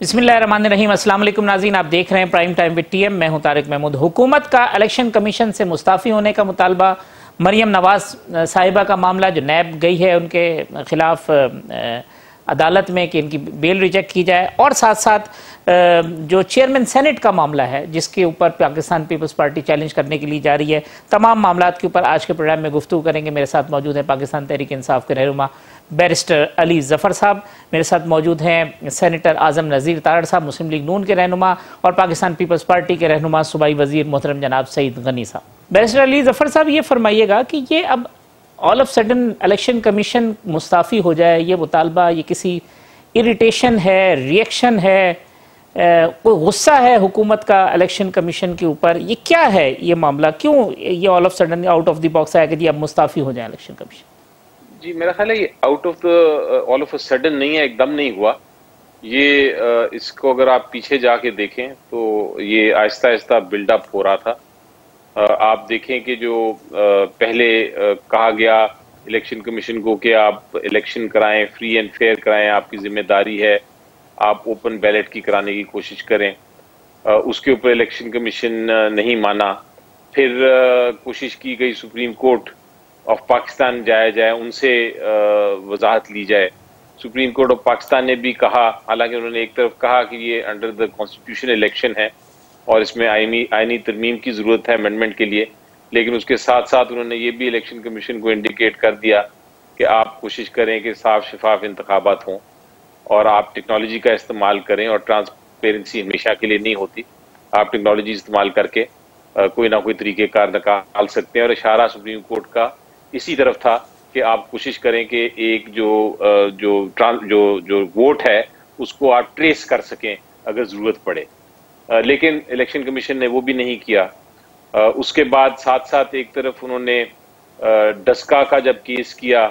बिस्मिल्लाहिर्रहमानिर्रहीम। अस्सलाम वालेकुम नाज़रीन, आप देख रहे हैं प्राइम टाइम विद टीएम। मैं हूं तारिक महमूद। हुकूमत का इलेक्शन कमीशन से मुस्ताफ़ी होने का मुतालबा, मरियम नवाज़ साहिबा का मामला जो नैब गई है उनके खिलाफ अदालत में कि इनकी बेल रिजेक्ट की जाए, और साथ साथ जो चेयरमैन सेनेट का मामला है जिसके ऊपर पाकिस्तान पीपल्स पार्टी चैलेंज करने के लिए जा रही है, तमाम मामलात के ऊपर आज के प्रोग्राम में गुफ्तगू करेंगे। मेरे साथ मौजूद हैं पाकिस्तान तहरीक इंसाफ के रहनुमा बैरिस्टर अली ज़फ़र साहब, मेरे साथ मौजूद हैं सेनेटर आज़म नज़ीर तारड़ साहब मुस्लिम लीग नून के रहनुमा, और पाकिस्तान पीपल्स पार्टी के रहनुमा सूबाई वज़ीर मोहतरम जनाब सईद गनी साहब। बैरिस्टर अली ज़फ़र साहब, ये फरमाइएगा कि ये अब all of sudden election commission Mustafi हो जाए, ये मुतालबा, ये किसी इरिटेशन है, रिएक्शन है, कोई गुस्सा है हुकूमत का इलेक्शन कमीशन के ऊपर, ये क्या है ये मामला? क्यों ये all of sudden out of the box आया कि जी अब मुस्ताफ़ी हो जाए इलेक्शन कमीशन? जी, मेरा ख्याल है ये out of the all of a sudden नहीं है, एकदम नहीं हुआ ये। इसको अगर आप पीछे जाके देखें तो ये आहिस्ता आहिस्ता बिल्डअप हो रहा था। आप देखें कि जो पहले कहा गया इलेक्शन कमीशन को कि आप इलेक्शन कराएं, फ्री एंड फेयर कराएं, आपकी जिम्मेदारी है, आप ओपन बैलेट की कराने की कोशिश करें, उसके ऊपर इलेक्शन कमीशन नहीं माना। फिर कोशिश की गई सुप्रीम कोर्ट ऑफ पाकिस्तान जाया जाए, उनसे वजाहत ली जाए। सुप्रीम कोर्ट ऑफ पाकिस्तान ने भी कहा, हालांकि उन्होंने एक तरफ कहा कि ये अंडर द कॉन्स्टिट्यूशन इलेक्शन है और इसमें आईनी तरमीम की जरूरत है अमेंडमेंट के लिए, लेकिन उसके साथ साथ उन्होंने ये भी इलेक्शन कमीशन को इंडिकेट कर दिया कि आप कोशिश करें कि साफ शफाफ इंतखाबात हों और आप टेक्नोलॉजी का इस्तेमाल करें, और ट्रांसपेरेंसी हमेशा के लिए नहीं होती, आप टेक्नोलॉजी इस्तेमाल करके कोई ना कोई तरीक़ेकार निकाल सकते हैं। और इशारा सुप्रीम कोर्ट का इसी तरफ था कि आप कोशिश करें कि एक जो वोट है उसको आप ट्रेस कर सकें अगर जरूरत पड़े, लेकिन इलेक्शन कमीशन ने वो भी नहीं किया। उसके बाद साथ साथ एक तरफ उन्होंने डस्का का जब केस किया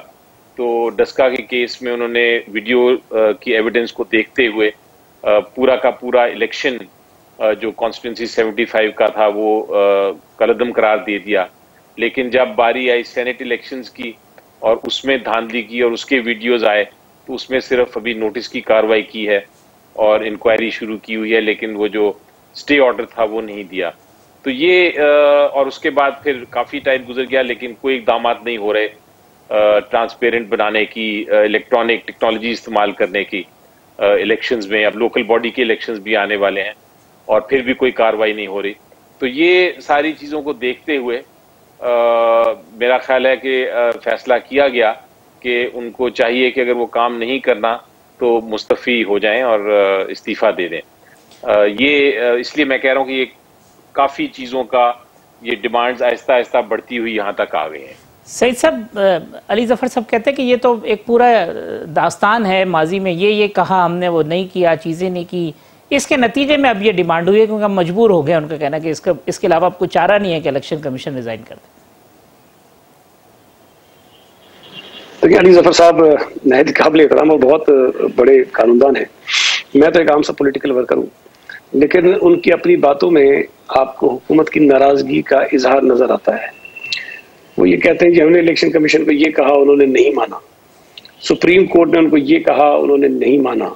तो डस्का के केस में उन्होंने वीडियो की एविडेंस को देखते हुए पूरा का पूरा इलेक्शन जो कॉन्स्टिट्यूंसी 75 का था वो कलअदम करार दे दिया। लेकिन जब बारी आई सेनेट इलेक्शंस की और उसमें धांधली की और उसके वीडियोस आए तो उसमें सिर्फ अभी नोटिस की कार्रवाई की है और इंक्वायरी शुरू की हुई है, लेकिन वो जो स्टे ऑर्डर था वो नहीं दिया। तो ये और उसके बाद फिर काफ़ी टाइम गुजर गया, लेकिन कोई इकदाम नहीं हो रहे ट्रांसपेरेंट बनाने की, इलेक्ट्रॉनिक टेक्नोलॉजी इस्तेमाल करने की इलेक्शंस में। अब लोकल बॉडी के इलेक्शंस भी आने वाले हैं और फिर भी कोई कार्रवाई नहीं हो रही। तो ये सारी चीज़ों को देखते हुए मेरा ख्याल है कि फैसला किया गया कि उनको चाहिए कि अगर वो काम नहीं करना तो मुस्तफ़ी हो जाएं और इस्तीफ़ा दे दें। ये इसलिए मैं कह रहा हूँ कि ये काफ़ी चीज़ों का ये डिमांड्स आहिस्ता आहिस्ता बढ़ती हुई यहाँ तक आ गई हैं। सईद साहब, अली ज़फ़र साहब कहते हैं कि ये तो एक पूरा दास्तान है, माजी में ये कहा हमने, वो नहीं किया, चीज़ें नहीं की, इसके नतीजे में अब ये डिमांड हुई है क्योंकि हम मजबूर हो गए। उनका कहना कि इसके अलावा अब कोई चारा नहीं है कि इलेक्शन कमीशन रिजाइन कर दे। देखिए, अली ज़फ़र साहब नहायत काबिल एहतराम और बहुत बड़े कानूनदान हैं। मैं तो एक आम सा पॉलिटिकल वर्कर हूँ, लेकिन उनकी अपनी बातों में आपको हुकूमत की नाराजगी का इजहार नजर आता है। वो ये कहते हैं कि हमने इलेक्शन कमीशन को ये कहा, उन्होंने नहीं माना। सुप्रीम कोर्ट ने उनको ये कहा, उन्होंने नहीं माना।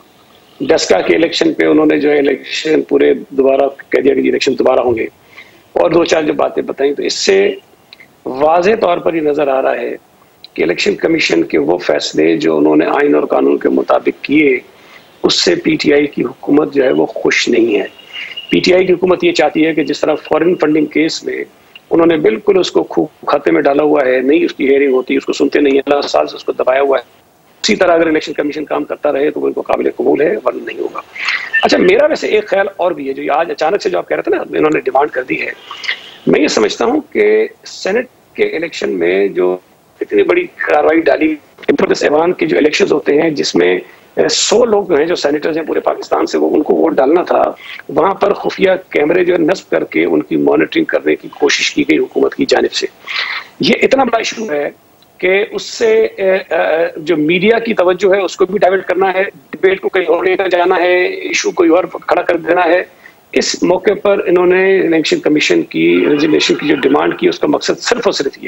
डस्का के इलेक्शन पे उन्होंने जो है इलेक्शन पूरे दोबारा कह दिया कि इलेक्शन दोबारा होंगे, और दो चार जो बातें बताई। तो इससे वाज़ेह तौर पर ये नजर आ रहा है कि इलेक्शन कमीशन के वो फैसले जो उन्होंने आइन और कानून के मुताबिक किए, उससे पीटीआई की हुकूमत जो है वो खुश नहीं है। पीटीआई की हुकूमत ये चाहती है कि जिस तरह फॉरेन फंडिंग केस में उन्होंने बिल्कुल उसको खूब खाते में डाला हुआ है, नहीं उसकी हेयरिंग होती, उसको सुनते नहीं है, 10 साल से उसको दबाया हुआ है, उसी तरह अगर इलेक्शन कमीशन काम करता रहे तो वो इनको काबिल कबूल है, वरना नहीं होगा। अच्छा, मेरा वैसे एक ख्याल और भी है, जो आज अचानक से जो आप कह रहे थे ना, इन्होंने डिमांड कर दी है। मैं ये समझता हूँ कि सेनेट के इलेक्शन में जो इतनी बड़ी कार्रवाई डाली, ऐवान के जो इलेक्शन होते हैं जिसमें 100 लोग हैं जो सेनेटर्स हैं पूरे पाकिस्तान से, वो उनको वोट डालना था, वहां पर खुफिया कैमरे जो नस्ब करके उनकी मॉनिटरिंग करने की कोशिश की गई हुकूमत की जानिब से। ये इतना बड़ा इशू है कि उससे जो मीडिया की तवज्जो है उसको भी डाइवर्ट करना है, डिबेट को कहीं और लेकर जाना है, इशू कोई और खड़ा कर देना है। इस मौके पर इन्होंने इलेक्शन कमीशन की रेजिग्नेशन की जो डिमांड की, उसका मकसद सिर्फ और सिर्फ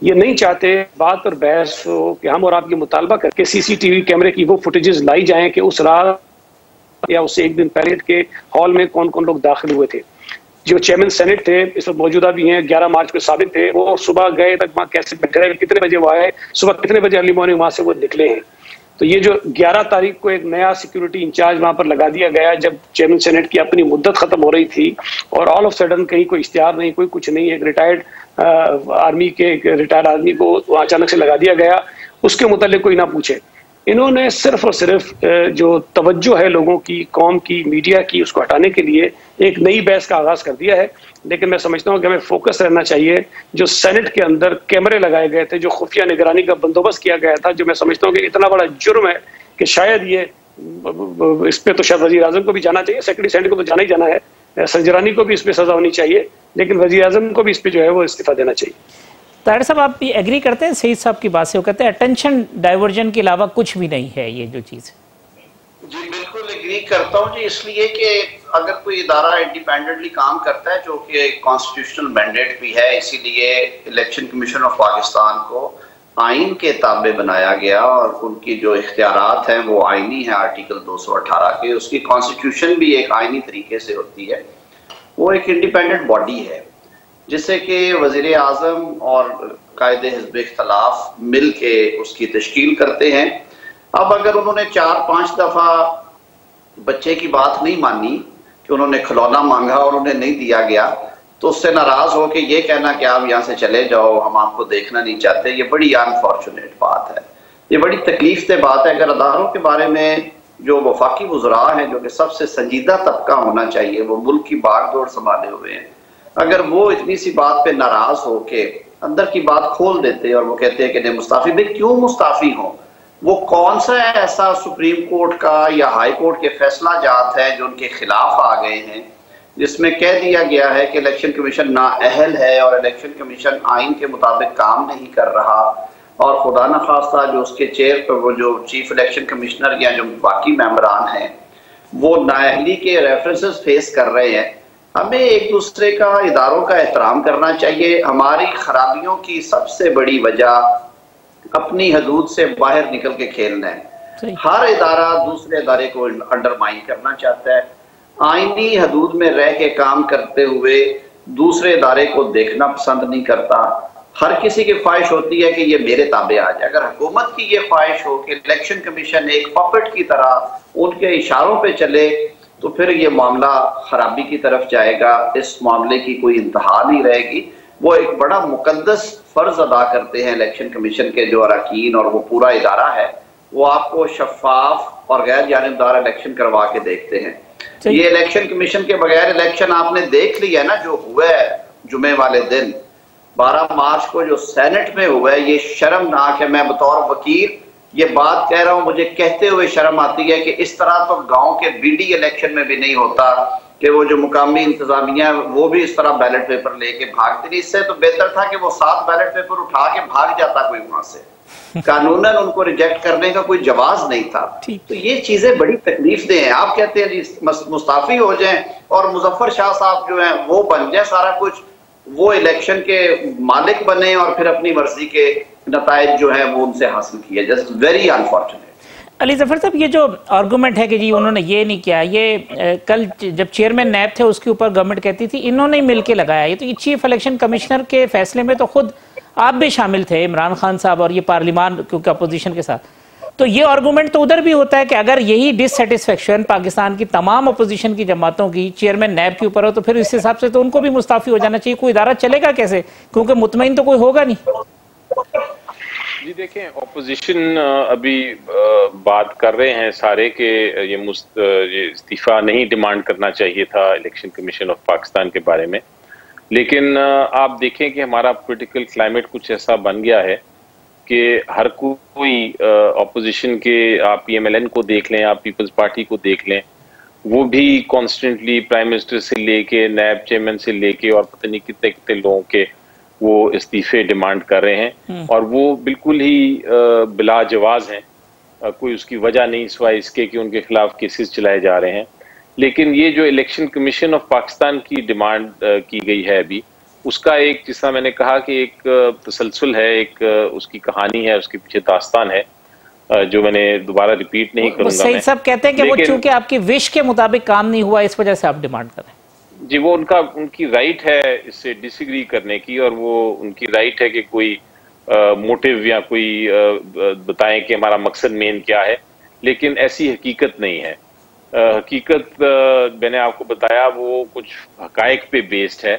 ये नहीं चाहते बात और बहस हो कि हम और आप ये मुतालबा करके सीसीटीवी कैमरे की वो फुटेजेस लाई जाएं कि उस रात या उससे एक दिन पहले के हॉल में कौन कौन लोग दाखिल हुए थे। जो चेयरमैन सेनेट थे इस वक्त मौजूदा भी हैं, 11 मार्च को साबित थे, वो सुबह गए तक वहाँ कैसे बैठे रहे, कितने बजे वो आए, सुबह कितने बजे अर्ली मॉर्निंग वहां से वो निकले हैं। तो ये जो 11 तारीख को एक नया सिक्योरिटी इंचार्ज वहां पर लगा दिया गया जब चेयरमैन सेनेट की अपनी मुद्दत खत्म हो रही थी, और ऑल ऑफ सडन कहीं कोई इश्तिहार नहीं, कोई कुछ नहीं, एक रिटायर्ड आर्मी को अचानक से लगा दिया गया, उसके मुतालिक कोई ना पूछे। इन्होंने सिर्फ और सिर्फ जो तवज्जो है लोगों की, कौम की, मीडिया की, उसको हटाने के लिए एक नई बहस का आगाज कर दिया है। लेकिन मैं समझता हूँ कि हमें फोकस रहना चाहिए। जो सेनेट के अंदर कैमरे लगाए गए थे, जो खुफिया निगरानी का बंदोबस्त किया गया था, जो मैं समझता हूँ कि इतना बड़ा जुर्म है कि शायद ये इस पे तो शायद वजीर आजम को भी जाना चाहिए, सेक्रेटरी सेनेट को तो जाना ही जाना है, संजरानी को भी इस पे सजा होनी चाहिए, लेकिन वजीर आजम को भी इस पे जो है वो इस्तीफा देना चाहिए। ताहिर साहब, आप भी एग्री करते हैं सईद साहब की बात से? वो कहते हैं अटेंशन डाइवर्जन के अलावा कुछ भी नहीं है ये जो चीज। जी बिल्कुल एग्री करता हूँ जी, इसलिए कि अगर कोई इदारा इंडिपेंडेंटली काम करता है, जो कि कॉन्स्टिट्यूशनल मैंडेट भी है, इसीलिए इलेक्शन कमीशन ऑफ पाकिस्तान को आइन के ताबे बनाया गया और उनकी जो इख्तियारात हैं वो आइनी है आर्टिकल 218 के, उसकी कॉन्स्टिट्यूशन भी एक आइनी तरीके से होती है। वो एक इंडिपेंडेंट बॉडी है जिससे कि वजीर आजम और कायदे हिज़्ब इख्तिलाफ मिल के उसकी तश्कील करते हैं। अब अगर उन्होंने 4-5 दफा बच्चे की बात नहीं मानी कि उन्होंने खिलौना मांगा और उन्हें नहीं दिया गया, तो उससे नाराज हो के ये कहना कि आप यहाँ से चले जाओ, हम आपको देखना नहीं चाहते, ये बड़ी अनफॉर्चुनेट बात है, ये बड़ी तकलीफ दे बात है। अगर अदारों के बारे में जो वफाकी वज़रा हैं, जो कि सबसे संजीदा तबका होना चाहिए, वो मुल्क की बागडोर संभाले हुए हैं, अगर वो इतनी सी बात पे नाराज हो के अंदर की बात खोल देते और वो कहते हैं कि नहीं मुस्ताफी, भाई क्यों मुस्ताफी हो? वो कौन सा ऐसा सुप्रीम कोर्ट का या हाई कोर्ट के फैसला जात है जो उनके खिलाफ आ गए हैं, जिसमें कह दिया गया है कि इलेक्शन कमीशन नाअहल है और इलेक्शन कमीशन आइन के मुताबिक काम नहीं कर रहा, और खुदा न खास्ता जो उसके चेयर पर वो जो चीफ इलेक्शन कमिश्नर या जो बाकी मेंबरान हैं वो नाअहली के रेफरेंसेस फेस कर रहे हैं। हमें एक दूसरे का, इदारों का एहतराम करना चाहिए। हमारी खराबियों की सबसे बड़ी वजह अपनी हदूद से बाहर निकल के खेलना है। हर इदारा दूसरे इदारे को अंडरमाइन करना चाहता है, आईनी हदूद में रह के काम करते हुए दूसरे इदारे को देखना पसंद नहीं करता। हर किसी की ख्वाहिश होती है कि ये मेरे ताबे आ जाए। अगर हुकूमत की ये ख्वाहिश हो कि इलेक्शन कमीशन एक पपेट की तरह उनके इशारों पे चले, तो फिर ये मामला खराबी की तरफ जाएगा। इस मामले की कोई इंतहा नहीं रहेगी। वो एक बड़ा मुकद्दस फर्ज अदा करते हैं इलेक्शन कमीशन के जो अरकान और वो पूरा इदारा है, वो आपको शफाफ और गैर जानिबदार इलेक्शन करवा के देखते हैं। ये इलेक्शन कमीशन के बगैर इलेक्शन आपने देख लिया ना जो हुआ है जुमे वाले दिन 12 मार्च को जो सेनेट में हुआ है, ये शर्मनाक है। मैं बतौर वकील ये बात कह रहा हूं, मुझे कहते हुए शर्म आती है कि इस तरह तो गांव के बीडी इलेक्शन में भी नहीं होता कि वो जो मुकामी इंतजामिया है वो भी इस तरह बैलेट पेपर लेके भागती नहीं। इससे तो बेहतर था कि वो 7 बैलेट पेपर उठा के भाग जाता कोई वहां से। कानूनन उनको रिजेक्ट करने का कोई जवाब नहीं था। तो ये चीजें बड़ी तकलीफ दे हैं। आप कहते हैं जी मुस्ताफी हो जाएं और मुजफ्फर शाह साहब जो हैं वो बन जाए सारा कुछ, वो इलेक्शन के मालिक बने और फिर अपनी मर्जी के नताइज जो है वो उनसे हासिल किए। Just very unfortunate. Ali Zafar साहब, ये जो आर्गूमेंट है कि जी उन्होंने ये नहीं किया, ये कल जब चेयरमैन नैब थे उसके ऊपर गवर्नमेंट कहती थी इन्होंने ही मिलके लगाया, ये तो ये चीफ इलेक्शन कमिश्नर के फैसले में तो खुद आप भी शामिल थे, इमरान खान साहब और ये पार्लियामान क्योंकि अपोजिशन के साथ, तो ये आर्गूमेंट तो उधर भी होता है कि अगर यही डिससेटिस्फेक्शन पाकिस्तान की तमाम अपोजिशन की जमातों की चेयरमैन नैब के ऊपर हो तो फिर इस हिसाब से तो उनको भी मुस्ताफी हो जाना चाहिए। कोई इदारा चलेगा कैसे, क्योंकि मुतमईन तो कोई होगा नहीं। जी देखें, ऑपोजिशन अभी बात कर रहे हैं सारे कि ये इस्तीफा नहीं डिमांड करना चाहिए था इलेक्शन कमीशन ऑफ पाकिस्तान के बारे में, लेकिन आप देखें कि हमारा पॉलिटिकल क्लाइमेट कुछ ऐसा बन गया है कि हर कोई ऑपोजिशन के, आप PMLN को देख लें, आप पीपल्स पार्टी को देख लें, वो भी कॉन्स्टेंटली प्राइम मिनिस्टर से लेके नैब चेयरमैन से लेके और पता नहीं कितने कितने लोगों के वो इस्तीफे डिमांड कर रहे हैं और वो बिल्कुल ही बिलाजवाज हैं। कोई उसकी वजह नहीं सिवाय इसके कि उनके खिलाफ केसेस चलाए जा रहे हैं। लेकिन ये जो इलेक्शन कमीशन ऑफ पाकिस्तान की डिमांड की गई है अभी, उसका एक, जिसका मैंने कहा कि एक तसलसल है, एक उसकी कहानी है, उसके पीछे दास्तान है। जो मैंने दोबारा रिपीट नहीं करूंगा। सही सब कहते हैं कि वो चूंकि आपकी विश के मुताबिक काम नहीं हुआ, इस वजह से आप डिमांड कर रहे हैं। जी, वो उनकी राइट है इससे डिसएग्री करने की, और वो उनकी राइट है कि कोई मोटिव या कोई बताएं कि हमारा मकसद मेन क्या है, लेकिन ऐसी हकीकत नहीं है। हकीकत मैंने आपको बताया वो कुछ हकायक पे बेस्ड है।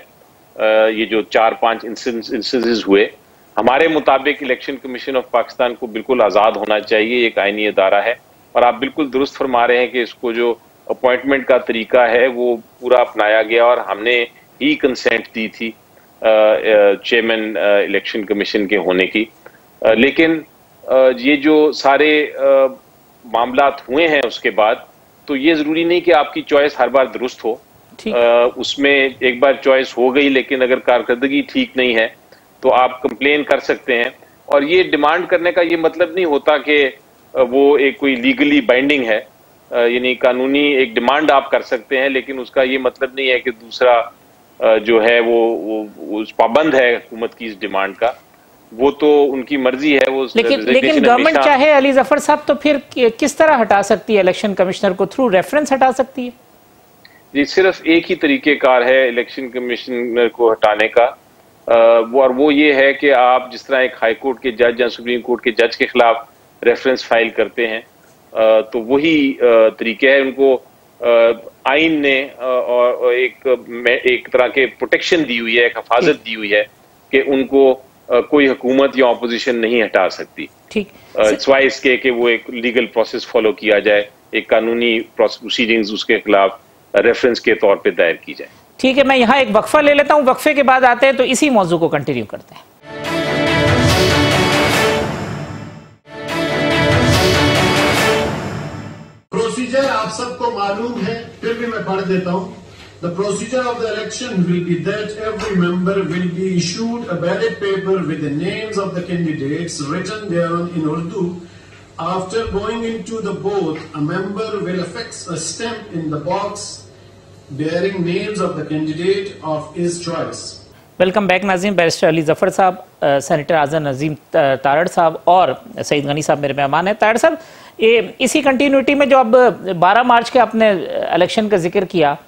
ये जो 4-5 इंसिडेंसेस हुए, हमारे मुताबिक इलेक्शन कमीशन ऑफ पाकिस्तान को बिल्कुल आज़ाद होना चाहिए, एक आईनी इदारा है। और आप बिल्कुल दुरुस्त फरमा रहे हैं कि इसको जो अपॉइंटमेंट का तरीका है वो पूरा अपनाया गया, और हमने ही कंसेंट दी थी चेयरमैन इलेक्शन कमीशन के होने की। लेकिन ये जो सारे मामलात हुए हैं उसके बाद, तो ये जरूरी नहीं कि आपकी चॉइस हर बार दुरुस्त हो। उसमें एक बार चॉइस हो गई, लेकिन अगर कारकर्दगी ठीक नहीं है तो आप कंप्लेन कर सकते हैं। और ये डिमांड करने का ये मतलब नहीं होता कि वो एक कोई लीगली बाइंडिंग है, यानी कानूनी एक डिमांड आप कर सकते हैं, लेकिन उसका ये मतलब नहीं है कि दूसरा जो है वो पाबंद है हुकूमत की इस डिमांड का। वो तो उनकी मर्जी है। वो लेकिन गवर्नमेंट चाहे अली जफर साहब तो फिर किस तरह हटा सकती है इलेक्शन कमिश्नर को? थ्रू रेफरेंस हटा सकती है? जी, सिर्फ एक ही तरीकेकार है इलेक्शन कमिश्नर को हटाने का, वो ये है कि आप जिस तरह एक हाई कोर्ट के जज या सुप्रीम कोर्ट के जज के खिलाफ रेफरेंस फाइल करते हैं, तो वही तरीके है। उनको आइन ने और एक तरह के प्रोटेक्शन दी हुई है, एक हिफाजत दी हुई है कि उनको कोई हुकूमत या ऑपोजिशन नहीं हटा सकती। ठीक, सिवाय इसके कि वो एक लीगल प्रोसेस फॉलो किया जाए, एक कानूनी प्रोसीडिंग्स उसके खिलाफ रेफरेंस के तौर पे दायर की जाए। ठीक है, मैं यहाँ एक वक्फा ले लेता हूँ, वक्फे के बाद आते हैं तो इसी मौजू को कंटिन्यू करते हैं। प्रोसीजर आप सबको मालूम है, फिर भी मैं पढ़ देता हूँ। The procedure of the election will be that every member will be issued a ballot paper with the names of the candidates written down in Urdu. After going into the booth, a member will affix a stamp in the box bearing names of the candidate of his choice. Welcome back नाज़रीन। Barrister Ali Zafar साहब, senator आज़म नज़ीम तारड़ साहब और सईद गनी साहब मेरे मेहमान हैं। तारड़ साहब, ये इसी कंटिन्यूटी में जो अब 12 मार्च के आपने इलेक्शन का जिक्र किया,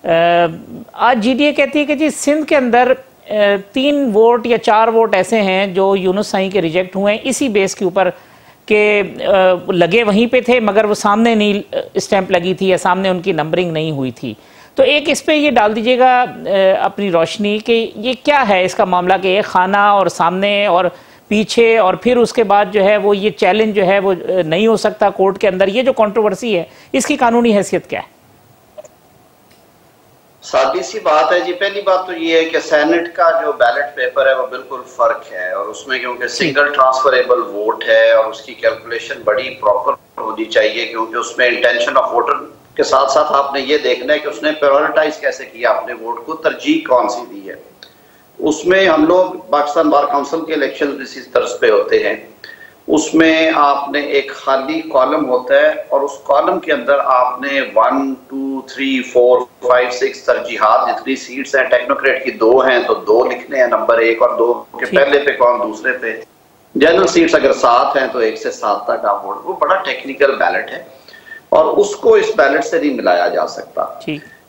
आज जीडीए कहती है कि जी सिंध के अंदर 3 वोट या 4 वोट ऐसे हैं जो यूनुस साईं के रिजेक्ट हुए हैं, इसी बेस के ऊपर के लगे वहीं पे थे मगर वो सामने नहीं स्टैंप लगी थी या सामने उनकी नंबरिंग नहीं हुई थी। तो एक इस पे ये डाल दीजिएगा अपनी रोशनी कि ये क्या है इसका मामला, कि एक खाना और सामने और पीछे और फिर उसके बाद जो है वो ये चैलेंज जो है वो नहीं हो सकता कोर्ट के अंदर, ये जो कंट्रोवर्सी है इसकी कानूनी हैसियत क्या है? सादी सी बात है जी। पहली बात तो ये है कि सेनेट का जो बैलेट पेपर है वो बिल्कुल फर्क है, और उसमें क्योंकि सिंगल ट्रांसफरेबल वोट है और उसकी कैलकुलेशन बड़ी प्रॉपर होनी चाहिए, क्योंकि उसमें इंटेंशन ऑफ वोटर के साथ साथ आपने ये देखना है कि उसने प्रायोरिटाइज कैसे किया अपने वोट को, तरजीह कौन सी दी है। उसमें हम लोग पाकिस्तान बार काउंसिल के इलेक्शन इसी तर्ज पे होते हैं। उसमें आपने एक खाली कॉलम होता है और उस कॉलम के अंदर आपने 1, 2, 3, 4, 5, 6 तरजीहात, जितनी सीट्स हैं, टेक्नोक्रेट की 2 हैं तो 2 लिखने हैं, नंबर 1 और 2 के पहले पे कौन, दूसरे पे। जनरल सीट्स अगर 7 हैं तो 1 से 7 तक आप वोट। वो बड़ा टेक्निकल बैलेट है और उसको इस बैलेट से नहीं मिलाया जा सकता।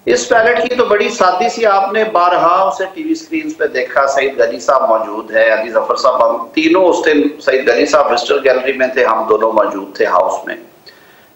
इस बैलेट की तो बड़ी सादी सी, आपने बारहा उसे टीवी स्क्रीन पे देखा। सईद गनी साहब मौजूद है, अली जफर साहब, हम तीनों उस दिन, सईद गनी साहब विजिटर गैलरी में थे, हम दोनों मौजूद थे हाउस में।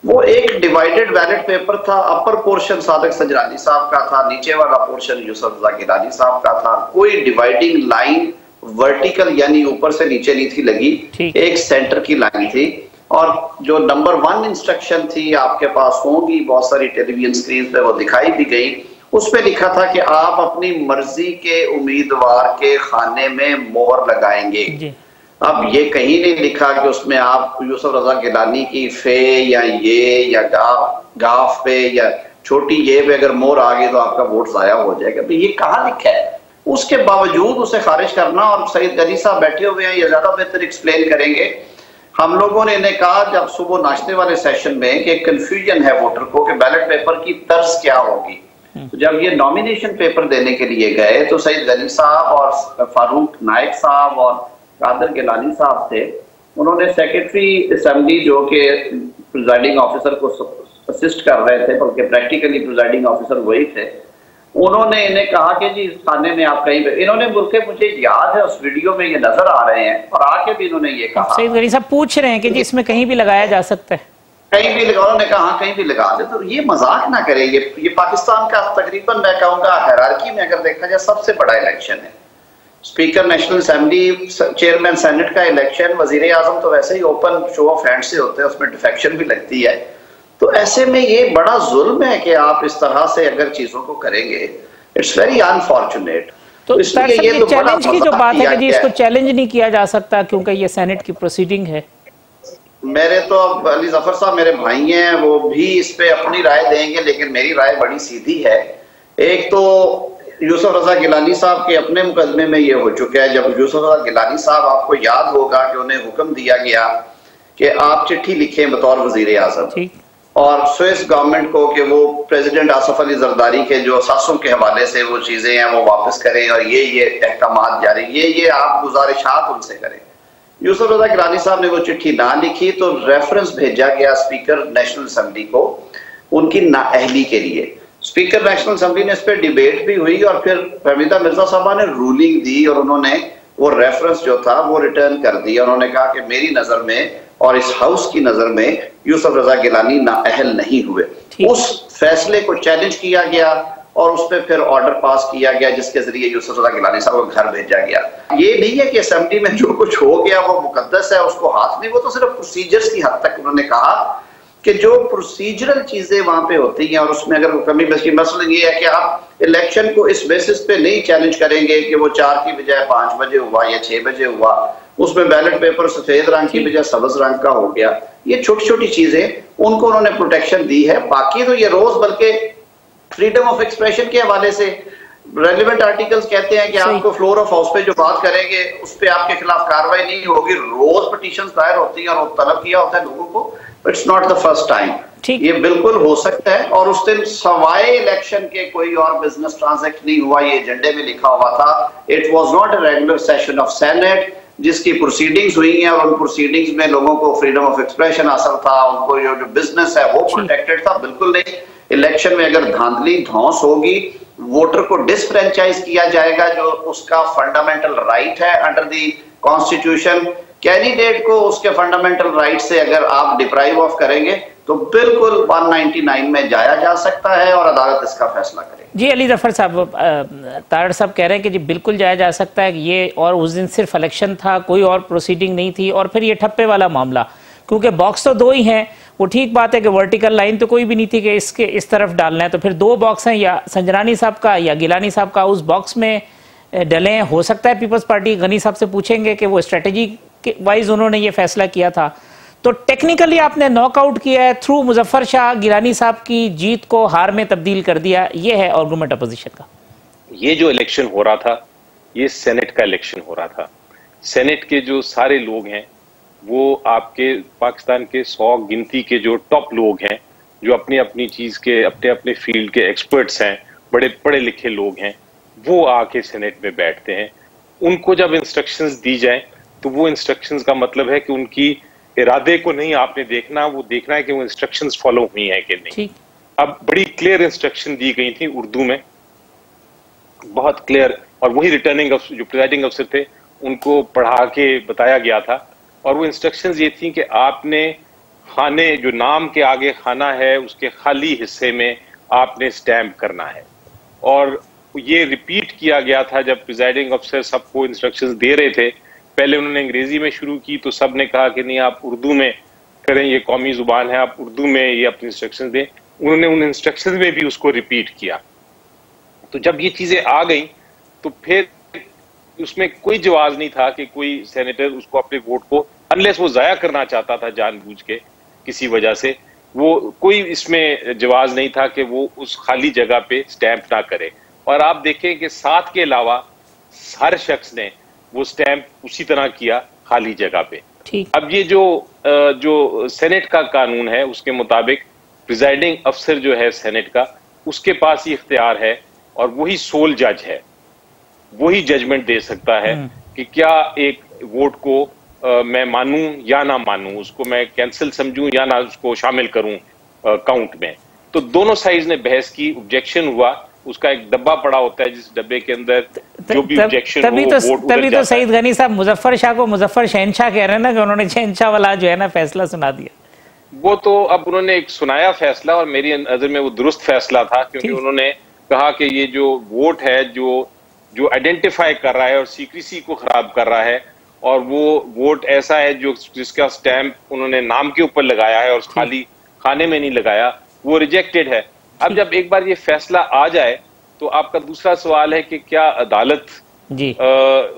वो एक डिवाइडेड बैलेट पेपर था। अपर पोर्शन सादिक सजरानी साहब का था, नीचे वाला पोर्शन यूसुफ रजा गिलानी साहब का था। कोई डिवाइडिंग लाइन वर्टिकल यानी ऊपर से नीचे नहीं थी लगी, एक सेंटर की लाइन थी। और जो नंबर 1 इंस्ट्रक्शन थी आपके पास होंगी, बहुत सारी टेलीविजन स्क्रीन पे वो दिखाई भी गई। उस पे लिखा था कि आप अपनी मर्जी के उम्मीदवार के खाने में मोहर लगाएंगे। अब ये कहीं नहीं लिखा कि उसमें आप यूसुफ रजा गिलानी की फे या ये या गाफ पे या छोटी ये पे अगर मोहर आ गई तो आपका वोट जाया हो जाएगा। तो ये कहाँ लिखा है? उसके बावजूद उसे खारिज करना। और सईद गनी साहब बैठे हुए हैं, ये ज्यादा बेहतर एक्सप्लेन करेंगे। हम लोगों ने इन्हें कहा जब सुबह नाश्ते वाले सेशन में कि कंफ्यूजन है वोटर को कि बैलेट पेपर की तर्ज क्या होगी। तो जब ये नॉमिनेशन पेपर देने के लिए गए तो सईद गनी साहब और फारूक नाइक साहब और कादर गिलानी साहब थे, उन्होंने सेक्रेटरी असेंबली जो कि प्रिजाइडिंग ऑफिसर को असिस्ट कर रहे थे, बल्कि प्रैक्टिकली प्रिजाइडिंग ऑफिसर वही थे, उन्होंने इन्हें कहा कि जी इस थाने में आप कहीं पे, इन्होंने बल्कि मुझे याद है उस वीडियो में ये नजर आ रहे हैं और आके भी इन्होंने ये कहा, सईद गनी साहब पूछ रहे हैं कि जी इसमें कहीं भी लगाया जा सकता है, कहीं भी लगा, उन्होंने कहा कहीं भी लगा दे। तो ये मजाक ना करे, ये पाकिस्तान का तकरीबन मैं कहूँगा हायरार्की में अगर देखा जाए सबसे बड़ा इलेक्शन है। Speaker national assembly, chairman senate का इलेक्शन, वजीर आजम तो वैसे ही ओपन शो ऑफ हैंड से होते हैं, उसमें डिफेक्शन भी लगती है। तो ऐसे में ये बड़ा जुल्म है कि आप इस तरह से अगर चीजों को करेंगे, इट्स वेरी अनफॉर्चुनेट। तो ये चैलेंज की जो बात है कि जी इसको चैलेंज नहीं किया जा सकता क्योंकि ये सेनेट की प्रोसीडिंग है। मेरे तो अली जफर साहब मेरे भाई हैं, वो भी इस पे अपनी राय देंगे, लेकिन मेरी राय बड़ी सीधी है। एक तो यूसुफ रजा गिलानी साहब के अपने मुकदमे में ये हो चुका है, जब यूसुफ रजा गिलानी साहब, आपको याद होगा कि उन्हें हुक्म दिया गया कि आप चिट्ठी लिखें बतौर वजीर आजम और स्विस गवर्नमेंट को कि वो प्रेसिडेंट आसिफ अली जरदारी के जो असासों के हवाले से वो चीजें हैं वो वापस करें और ये अहकामात जारी, ये आप गुजारिशात उनसे करें। यूसुफ रजा गिलानी साहब ने वो चिट्ठी ना लिखी तो रेफरेंस भेजा गया स्पीकर नेशनल असेंबली को उनकी नाअहली के लिए। स्पीकर नेशनल असेंबली ने इस पर डिबेट भी हुई और फिर फहमीदा मिर्जा साहबा ने रूलिंग दी और उन्होंने वो रेफरेंस जो था वो रिटर्न कर दिया। उन्होंने कहा कि मेरी नजर में और इस हाउस की नजर में यूसुफ रजा गिलानी नाअहल नहीं हुए। उस फैसले को चैलेंज किया गया और उस पर फिर ऑर्डर पास किया गया जिसके जरिए यूसुफ रजा गिलानी साहब को घर भेजा गया। ये नहीं है कि असेंबली में जो कुछ हो गया वो मुकद्दस है, उसको हाथ नहीं, वो तो सिर्फ प्रोसीजर्स की हद तक उन्होंने कहा कि जो प्रोसीजरल चीजें वहां पे होती हैं और उसमें अगर वो कमी बची, मसला ये है कि आप इलेक्शन को इस बेसिस पे नहीं चैलेंज करेंगे कि वो 4 की बजाय 5 बजे हुआ या 6 बजे हुआ, उसमें बैलेट पेपर सफेद रंग की बजाय सब्ज रंग का हो गया। ये छोटी छोटी चीजें उनको उन्होंने प्रोटेक्शन दी है। बाकी तो ये रोज बल्कि फ्रीडम ऑफ एक्सप्रेशन के हवाले से रेलिवेंट आर्टिकल्स कहते हैं कि आपको फ्लोर ऑफ हाउस पे जो बात करेंगे उस पर आपके खिलाफ कार्रवाई नहीं होगी। रोज पिटीशंस दायर होती हैं और वो तलब किया होता है लोगों को। It's not the first time, ये बिल्कुल हो सकता है। और उस दिन सवाए इलेक्शन के कोई और बिजनेस ट्रांजैक्ट नहीं हुआ, ये एजेंडे में लिखा हुआ था। It was not a regular session of senate जिसकी प्रोसीडिंग्स हुई हैं और उन प्रोसीडिंग्स में लोगों को फ्रीडम ऑफ एक्सप्रेशन हासिल था, उनको जो बिजनेस है वो प्रोटेक्टेड था। बिल्कुल नहीं। इलेक्शन में अगर धांधली धौंस होगी, वोटर को डिसफ्रेंचाइज किया जाएगा जो उसका फंडामेंटल राइट है अंडर द कॉन्स्टिट्यूशन। कैंडिडेट को उसके फंडामेंटल राइट से अगर आप डिप्राइव ऑफ करेंगे तो बिल्कुल 199 में जाया जा सकता है और अदालत इसका फैसला करे। जी अली जफर साहब, तारड़ साहब कह रहे हैं कि जी बिल्कुल जाया जा सकता है ये, और उस दिन सिर्फ इलेक्शन था, कोई और प्रोसीडिंग नहीं थी। और फिर ये ठप्पे वाला मामला, क्योंकि बॉक्स तो 2 ही हैं, वो ठीक बात है कि वर्टिकल लाइन तो कोई भी नहीं थी कि इसके इस तरफ डालना है, तो फिर 2 बॉक्स हैं, या संजरानी साहब का या गिलानी साहब का, उस बॉक्स में डले हैं। हो सकता है पीपल्स पार्टी गनी साहब से पूछेंगे कि वो स्ट्रेटेजी वाइज उन्होंने ये फैसला किया था। तो टेक्निकली आपने नॉकआउट किया है, थ्रू मुजफ्फर शाह गिलानी साहब की जीत को हार में तब्दील कर दिया। ये है आर्गुमेंट अपोजिशन का। ये जो इलेक्शन हो रहा था ये सेनेट का इलेक्शन हो रहा था। सेनेट के जो सारे लोग हैं वो आपके पाकिस्तान के 100 गिनती के जो टॉप लोग हैं, जो अपनी अपनी चीज के अपने अपने फील्ड के एक्सपर्ट्स हैं, बड़े पढ़े लिखे लोग हैं, वो आके सेनेट में बैठते हैं। उनको जब इंस्ट्रक्शंस दी जाए तो वो इंस्ट्रक्शंस का मतलब है कि उनकी इरादे को नहीं आपने देखना, वो देखना है कि वो इंस्ट्रक्शंस फॉलो हुई हैं कि नहीं। अब बड़ी क्लियर इंस्ट्रक्शन दी गई थी उर्दू में, बहुत क्लियर, और वही रिटर्निंग जो प्रिजाइडिंग अफसर थे उनको पढ़ा के बताया गया था। और वो इंस्ट्रक्शंस ये थी कि आपने खाने, जो नाम के आगे खाना है उसके खाली हिस्से में आपने स्टैम्प करना है। और ये रिपीट किया गया था जब प्रिजाइडिंग अफसर सबको इंस्ट्रक्शंस दे रहे थे। पहले उन्होंने अंग्रेजी में शुरू की तो सब ने कहा कि नहीं आप उर्दू में करें, ये कौमी जुबान है, आप उर्दू में ये अपनी इंस्ट्रक्शंस दें। उन्होंने उन इंस्ट्रक्शंस में भी उसको रिपीट किया। तो जब ये चीजें आ गई तो फिर उसमें कोई जवाब नहीं था कि कोई सेनेटर उसको अपने वोट को, अनलेस वो जाया करना चाहता था जानबूझ के किसी वजह से, वो कोई इसमें जवाब नहीं था कि वो उस खाली जगह पे स्टैंप ना करे। और आप देखें कि 7 के अलावा हर शख्स ने वो स्टैंप उसी तरह किया खाली जगह पे। अब ये जो सेनेट का कानून है उसके मुताबिक प्रिजाइडिंग अफसर जो है सेनेट का, उसके पास ही इख्तियार है और वही सोल जज है, वही जजमेंट दे सकता है कि क्या एक वोट को मैं मानूं या ना मानूं, उसको मैं कैंसिल समझूं या ना उसको शामिल करूं काउंट में। तो दोनों साइड ने बहस की, ऑब्जेक्शन हुआ, उसका एक डब्बा पड़ा होता है जिस डब्बे के अंदर जो भी ऑब्जेक्शन हो वोट तभी तो सईद गनी साहब मुजफ्फर शाह को मुजफ्फर शहनशाह कह रहे हैं ना, कि उन्होंने शहनशाह वाला जो है ना फैसला सुना दिया। वो तो अब उन्होंने एक सुनाया फैसला, और मेरी नजर में वो दुरुस्त फैसला था, क्योंकि उन्होंने कहा कि ये जो वोट है जो आइडेंटिफाई कर रहा है और सीक्रेसी को खराब कर रहा है, और वो वोट ऐसा है जो जिसका स्टैंप उन्होंने नाम के ऊपर लगाया है और खाली खाने में नहीं लगाया, वो रिजेक्टेड है। अब जब एक बार ये फैसला आ जाए तो आपका दूसरा सवाल है कि क्या अदालत जी